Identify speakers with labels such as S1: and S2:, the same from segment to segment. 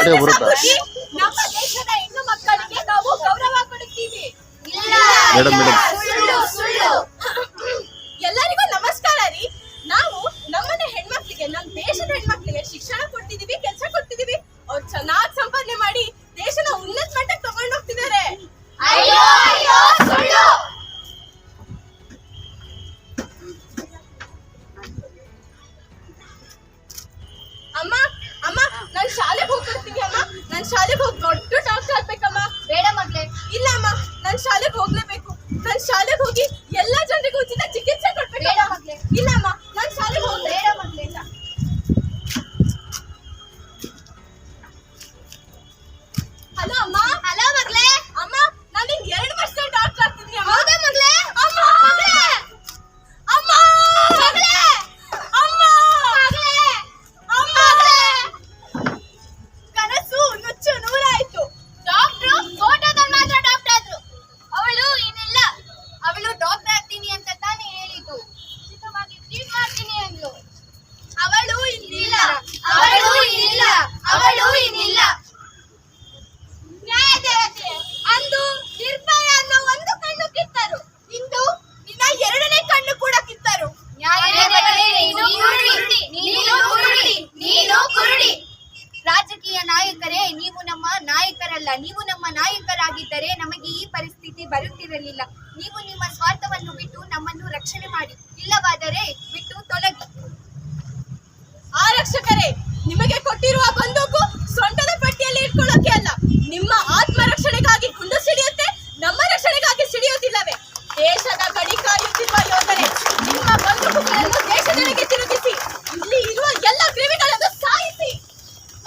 S1: ನಮ್ಮ ದೇಶದ ಹೆಣ್ಣು ಮಕ್ಕಳಿಗೆ ನಾವು ಗೌರವ ಕೊಡುತ್ತೀವಿ. ಎಲ್ಲರಿಗೂ ನಮಸ್ಕಾರ ರೀ. ನಾವು ನಮ್ಮನೆ ಹೆಣ್ಮಕ್ಳಿಗೆ, ನಮ್ಮ ದೇಶದ ಹೆಣ್ಮಕ್ಳಿಗೆ ಶಿಕ್ಷಣ ಕೊಡ್ತಿದೀವಿ, ಕೆಲಸ ಕೊಡ್ತಿದೀವಿ. ಅವ್ರು ಚೆನ್ನಾಗಿ ಸಂಪಾದನೆ ಮಾಡಿ ದೇಶನ ಉನ್ನತ ಮಟ್ಟಕ್ಕೆ ತಗೊಂಡು ಹೋಗ್ತಿದ್ದಾರೆ. ಅಮ್ಮ ಅಮ್ಮ ನಾನು ಶಾಲೆಗೆ ಹೋಗ್ತಿರ್ತೀನಿ ಅಮ್ಮ. ನಾನು ಶಾಲೆಗೆ ಹೋಗಿ ದೊಡ್ಡ ಡಾಕ್ಟರ್ ಆಗ್ಬೇಕಮ್ಮ.
S2: ಬೇಡ ಮಗ್ಳೆ.
S1: ಇಲ್ಲ ಅಮ್ಮ, ನಾನು ಶಾಲೆಗೆ ಹೋಗ್ಲೇಬೇಕು. ನಾನು ಶಾಲೆಗೆ ಹೋಗಿ ಎಲ್ಲಾ ಜನರಿಗೂ ಉಚಿತ ಚಿಕಿತ್ಸೆ ಕೊಡ್ಬೇಕು.
S2: ಬೇಡ ಮಗ್ಳೆ.
S1: ಇಲ್ಲ ಅಮ್ಮ, ನಾನು ಶಾಲೆಗೆ ಹೋಗ್ಲೇ.
S2: ಬೇಡ ಮಗ್ಳೆ.
S1: ಹಲೋ ಅಮ್ಮ.
S2: ಹಲೋ ಮಗ್ಳೆ.
S1: ಅಮ್ಮ, ನಾನು 2 ವರ್ಷದಲ್ಲಿ ಡಾಕ್ಟರ್ ಆಗ್ತೀನಿ ಅಮ್ಮ.
S2: ಹೌದಾ ಮಗ್ಳೆ?
S1: ಅಮ್ಮ
S2: ಮಗ್ಳೆ.
S1: ಅಮ್ಮ
S2: ಮಗ್ಳೆ.
S1: ಅಮ್ಮ
S2: ಮಗ್ಳೆ.
S1: ಅಮ್ಮ ಕನಸು ನುಚ್ಚು ನೂರಾಯ್ತು.
S2: ಡಾಕ್ಟ್ರು ಫೋಟೋದಲ್ಲಿ ಮಾತ್ರ ಡಾಕ್ಟರ್ ಆದ್ರು. ಅವಳು ಇನ್ನಿಲ್ಲ. ಅವಳು ಡಾಕ್ಟರ್ ಆಗ್ತೀನಿ ಅಂತ ತಾನೇ ಹೇಳಿದ್ದು. ಉಚಿತವಾಗಿ ಟ್ರೀಟ್ ಮಾಡ್ತೀನಿ ಅಂದ್ಲು. ಅವಳು ಇನ್ನಿಲ್ಲ. ಅವಳು ಇನ್ನಿಲ್ಲ. ಅವಳು ಇನ್ನಿಲ್ಲ. ನ್ಯಾಯ ದೇವತೆ ಅಂದು ನಿರ್ಭಯ ಅನ್ನೋ ಒಂದು ಕಣ್ಣು ಕಿತ್ತರು. ಇಂದು
S1: ನಿನ್ನ 2ನೇ ಕಣ್ಣು ಕೂಡ ಕಿತ್ತರು.
S2: ನ್ಯಾಯ ದೇವತೆ ನೀನು ಕುರುಡಿ. ನೀನು ಕುರುಡಿ. ನೀನು ಕುರುಡಿ. ರಾಜಕೀಯ ನಾಯಕರೇ, ನೀವು ನಮ್ಮ ನಾಯಕರಲ್ಲ. ನೀವು ನಮ್ಮ ನಾಯಕರಾಗಿದ್ದರೆ ನಮಗೆ ಈ ಪರಿಸ್ಥಿತಿ ಬರುತ್ತಿರಲಿಲ್ಲ. ನೀವು ನಿಮ್ಮ ಸ್ವಾರ್ಥವನ್ನು ಬಿಟ್ಟು ನಮ್ಮನ್ನು ರಕ್ಷಣೆ ಮಾಡಿ, ಇಲ್ಲವಾದರೆ ಬಿಟ್ಟು ತೊಲಗಿ.
S1: ಆರಕ್ಷಕರೇ, ನಿಮಗೆ ಕೊಟ್ಟಿರುವ ಬಂದೂಕು ಸೊಂಟದ ಪಟ್ಟಿಯಲ್ಲಿ ಇಟ್ಕೊಳ್ಳೋಕೆ ಅಲ್ಲ. ನಿಮ್ಮ ಆತ್ಮ ರಕ್ಷಣೆಗಾಗಿ ಗುಂಡು ಸಿಡಿಯುತ್ತೆ, ನಮ್ಮ ರಕ್ಷಣೆಗಾಗಿ ಸಿಡಿಯುತ್ತಿಲ್ಲವೇ? ದೇಶದ ಗಡಿ ಕಾಯುತ್ತಿರುವ ಯೋಧರೇ, ನಿಮ್ಮ ಬಂದೂಕುಗಳನ್ನು ದೇಶದೆಡೆಗೆ ತಿರುಗಿಸಿ ಇಲ್ಲಿ ಇರುವ ಎಲ್ಲ ಕ್ರಿಮಿಗಳನ್ನು ಸಾಯಿಸಿ.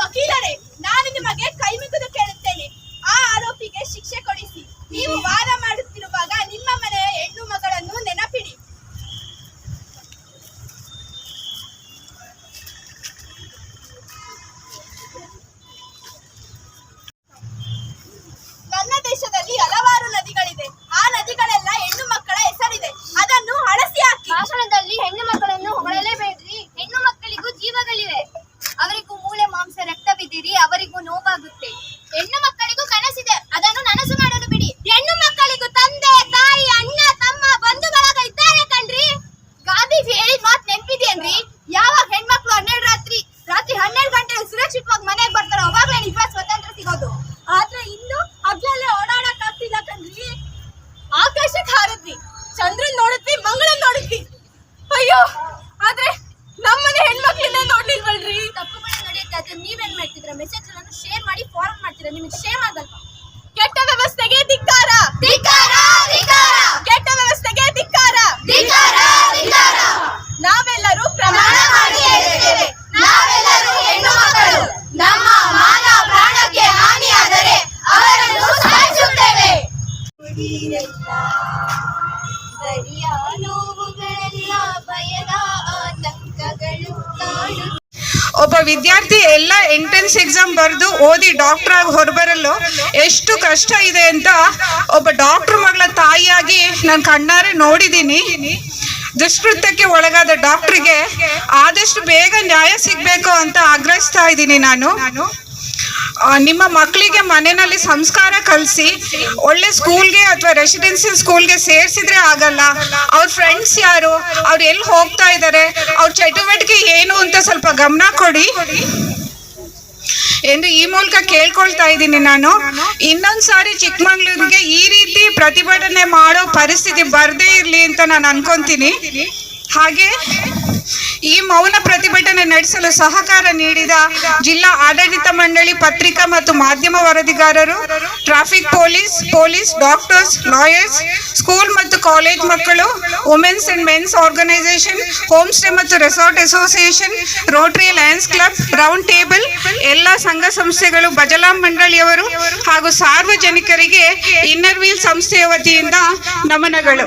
S1: ವಕೀಲರೇ, ನಾನು ನಿಮಗೆ ಕೈ ಮುಗಿದು ಕೇಳುತ್ತೇನೆ, ಆ ಆರೋಪಿಗೆ ಶಿಕ್ಷೆ ಕೊಡಿಸಿ. ನೀವು ವಾದ ಮಾಡುತ್ತಿರುವಾಗ ನಿಮ್ಮ ಮನೆಯ ಹೆಣ್ಣು ಮಗಳನ್ನು ನೆನಪಿಡಿ. ನನ್ನ ದೇಶದಲ್ಲಿ ಹಲವಾರು ನದಿಗಳಿದೆ. ಆ ನದಿಗಳೆಲ್ಲ ಹೆಣ್ಣು ಮಕ್ಕಳ ಹೆಸರಿದೆ. ಅದನ್ನು ಅಳಸಿ ಹಾಕಿ.
S2: ಭಾಷಣದಲ್ಲಿ ಹೆಣ್ಣು ಮಕ್ಕಳನ್ನು ಹೊಗಳಲೇಬೇಡ್ರಿ. ಹೆಣ್ಣು ಮಕ್ಕಳಿಗೂ ಜೀವಗಳಿವೆ. ಅವರಿಗೂ ಮೂಳೆ ಮಾಂಸ ರಕ್ತವಿದ್ದೀರಿ. ಅವರಿಗೂ ನೋವಾಗುತ್ತೆ. ಹೆಣ್ಣು ಮಕ್ಕಳಿಗೂ ಕನಸಿದೆ. ಅದನ್ನು ನನಸು ಮಾಡಲು ಬಿಡಿ.
S1: ಹೆಣ್ಣು ಮಕ್ಕಳಿಗೂ ತಂದೆ, ತಾಯಿ, ಅಣ್ಣ, ತಮ್ಮ, ಬಂಧು ಬಳಗ ಇದ್ದಾರೆ ಕಣ್ರಿ.
S2: ಗಾಂಧೀಜಿ ಹೇಳಿದ ಮಾತು ನೆನಪಿದೆಯೇನ್ರಿ? ಯಾವಾಗ ಹೆಣ್ಮಕ್ಳು 12 ರಾತ್ರಿ 12 ಗಂಟೆ ಸುರಕ್ಷಿತವಾಗಿ ಮನೆಗೆ ಬರ್ತಾರೋ ಅವಾಗಲೇ ನಿಜ ಸ್ವತಂತ್ರ ಸಿಗೋದು.
S1: ಆದ್ರೆ ಇನ್ನು ಹಗ್ಲಲ್ಲೇ ಓಡಾಡಕ್ ಆಗ್ತಿಲ್ಲ ಕಣ್ರಿ. ಆಕಾಶಕ್ಕೆ ಹಾರಿದ್ವಿ, ಚಂದ್ರನ್ ನೋಡಿದ್ವಿ, ಮಂಗಳನ್ ನೋಡಿದ್ವಿ. ಅಯ್ಯೋ, ಆದ್ರೆ ನಮ್ಮನೆ ಹೆಣ್ಮಕ್ಳನ್ನ ನೋಡ್ಲಿಲ್ವಲ್ರಿ.
S2: ತಪ್ಪುಗಳು ನಡೆಯುತ್ತೆ. ಅದನ್ನ ನೀವೇನ್ ಮಾಡ್ತಿದ್ರ? ಮೆಸೇಜ್ ಗಳನ್ನು ಶೇರ್ ಮಾಡಿ ಫಾರ್ವರ್ಡ್ ಮಾಡ್ತೀರಾ? ನಿಮಗೆ ಶೇಮ್ ಆಗಲ್ವಾ?
S1: ಕೆಟ್ಟ ವ್ಯವಸ್ಥೆಗೆ ಧಿಕ್ಕಾರ.
S2: ಧಿಕ್ಕಾರ. ಧಿಕ್ಕಾರ.
S1: ಕೆಟ್ಟ ವ್ಯವಸ್ಥೆಗೆ ಧಿಕ್ಕಾರ.
S2: ಧಿಕ್ಕಾರ. ಧಿಕ್ಕಾರ.
S1: ನಾವೆಲ್ಲರೂ ಪ್ರಮಾಣ ಮಾಡಿ ಹೇಳ್ತೇವೆ.
S2: ನಾವೆಲ್ಲರೂ ಹೆಣ್ಣು ಮಕ್ಕಳು. ನಮ್ಮ ಮಾನ ಪ್ರಾಣಕ್ಕೆ ಹಾನಿಯಾದರೆ ಅವರನ್ನು ಸಾಯಿಸುತ್ತೇವೆ. ಬರಿಯ ನೋವುಗಳೆಲ್ಲ ಭಯದ ಆತಂಕಗಳು ಕಾಡು.
S3: ಒಬ್ಬ ವಿದ್ಯಾರ್ಥಿ ಎಲ್ಲ ಎಂಟ್ರೆನ್ಸ್ ಎಕ್ಸಾಮ್ ಬರೆದು ಓದಿ ಡಾಕ್ಟರ್ ಆಗಿ ಹೊರಬರಲು ಎಷ್ಟು ಕಷ್ಟ ಇದೆ ಅಂತ ಒಬ್ಬ ಡಾಕ್ಟರ್ ಮಗಳ ತಾಯಿಯಾಗಿ ನಾನು ಕಣ್ಣಾರೆ ನೋಡಿದ್ದೀನಿ. ದುಷ್ಕೃತ್ಯಕ್ಕೆ ಒಳಗಾದ ಡಾಕ್ಟರ್ಗೆ ಆದಷ್ಟು ಬೇಗ ನ್ಯಾಯ ಸಿಗಬೇಕು ಅಂತ ಆಗ್ರಹಿಸ್ತಾ ಇದ್ದೀನಿ ನಾನು. ನಿಮ್ಮ ಮಕ್ಕಳಿಗೆ ಮನೆಯಲ್ಲಿ ಸಂಸ್ಕಾರ ಕಲಿಸಿ ಒಳ್ಳೆ ಸ್ಕೂಲ್ಗೆ ಅಥವಾ ರೆಸಿಡೆನ್ಸಿಯಲ್ ಸ್ಕೂಲ್ಗೆ ಸೇರಿಸಿದ್ರೆ ಆಗಲ್ಲ. ಅವ್ರ ಫ್ರೆಂಡ್ಸ್ ಯಾರು, ಅವ್ರು ಎಲ್ಲಿ ಹೋಗ್ತಾ ಇದ್ದಾರೆ, ಅವ್ರ ಚಟುವಟಿಕೆ ಏನು ಅಂತ ಸ್ವಲ್ಪ ಗಮನ ಕೊಡಿ ಎಂದು ಈ ಮೂಲಕ ಕೇಳ್ಕೊಳ್ತಾ ಇದ್ದೀನಿ ನಾನು. ಇನ್ನೊಂದ್ಸಾರಿ ಚಿಕ್ಕಮಂಗ್ಳೂರಿಗೆ ಈ ರೀತಿ ಪ್ರತಿಭಟನೆ ಮಾಡೋ ಪರಿಸ್ಥಿತಿ ಬರದೇ ಇರಲಿ ಅಂತ ನಾನು ಅನ್ಕೊಂತೀನಿ. ಹಾಗೆ ಈ ಮೌನ ಪ್ರತಿಭಟನೆ ನಡೆಸಲು ಸಹಕಾರ ನೀಡಿದ ಜಿಲ್ಲಾ ಆಡಳಿತ ಮಂಡಳಿ, ಪತ್ರಿಕಾ ಮತ್ತು ಮಾಧ್ಯಮ ವರದಿಗಾರರು, traffic police, doctors, lawyers, school ಮತ್ತು ಕಾಲೇಜ್ ಮಕ್ಕಳು, women's and men's organisation, home stay ಮತ್ತು resort association, Rotary Lions Club, Round Table, ಎಲ್ಲ ಸಂಘ ಸಂಸ್ಥೆಗಳು, ಭಜನಾ ಮಂಡಳಿಯವರು ಹಾಗೂ ಸಾರ್ವಜನಿಕರಿಗೆ ಇನ್ನರ್ ವೀಲ್ ಸಂಸ್ಥೆಯ ವತಿಯಿಂದ ನಮನಗಳು.